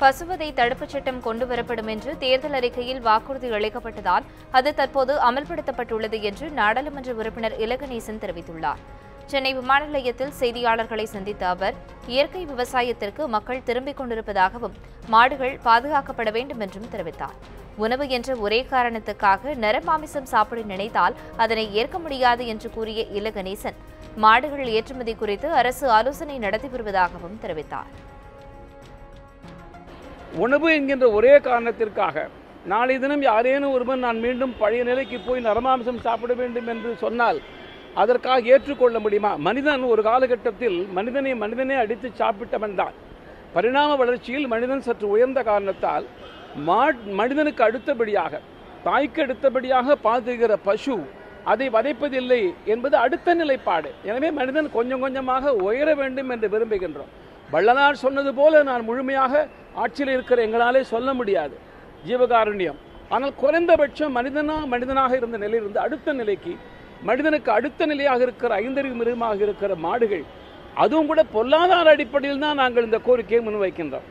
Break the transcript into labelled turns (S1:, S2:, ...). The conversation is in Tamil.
S1: பசுவதை தடுப்புச் சட்டம் கொண்டுவரப்படும் என்று தேர்தல் அறிக்கையில் வாக்குறுதி அளிக்கப்பட்டதால் அது தற்போது அமல்படுத்தப்பட்டுள்ளது என்று நாடாளுமன்ற உறுப்பினர் இலகணேசன் தெரிவித்துள்ளார். சென்னை விமான நிலையத்தில் செய்தியாளர்களை சந்தித்த அவர், இயற்கை விவசாயத்திற்கு மக்கள் திரும்பிக் கொண்டிருப்பதாகவும் மாடுகள் பாதுகாக்கப்பட வேண்டும் என்றும் தெரிவித்தார். உணவு என்ற ஒரே காரணத்துக்காக நரமாமிசம் சாப்பிட நினைத்தால் அதனை ஏற்க முடியாது என்று கூறிய இலகணேசன், மாடுகள் ஏற்றுமதி குறித்து அரசு ஆலோசனை நடத்தி வருவதாகவும் தெரிவித்தார்.
S2: உணவு என்கின்ற ஒரே காரணத்திற்காக நாளை தினம் யாரேனும் ஒருவன் நான் மீண்டும் பழைய நிலைக்கு போய் நரமாம்சம் சாப்பிட வேண்டும் என்று சொன்னால் அதற்காக ஏற்றுக்கொள்ள முடியுமா? மனிதன் ஒரு காலகட்டத்தில் மனிதனே அடித்து சாப்பிட்டவன் தான். பரிணாம வளர்ச்சியில் மனிதன் சற்று உயர்ந்த காரணத்தால் மனிதனுக்கு அடுத்தபடியாக, தாய்க்கு அடுத்தபடியாக பார்த்துகிற பசு அதை வதைப்பதில்லை என்பது அடுத்த நிலைப்பாடு. எனவே மனிதன் கொஞ்சம் கொஞ்சமாக உயர வேண்டும் என்று விரும்புகின்றோம். வள்ளலார் சொன்னது போல நான் முழுமையாக ஆட்சியில் இருக்கிற எங்களாலே சொல்ல முடியாது ஜீவகாருண்யம். ஆனால் குறைந்தபட்சம் மனிதனாக இருந்த நிலையிலிருந்து அடுத்த நிலைக்கு, மனிதனுக்கு அடுத்த நிலையாக இருக்கிற ஐந்தறிவு மிருகமாக இருக்கிற மாடுகள், அதுவும் கூட பொருளாதார அடிப்படையில் தான் நாங்கள் இந்த கோரிக்கையை முன்வைக்கின்றோம்.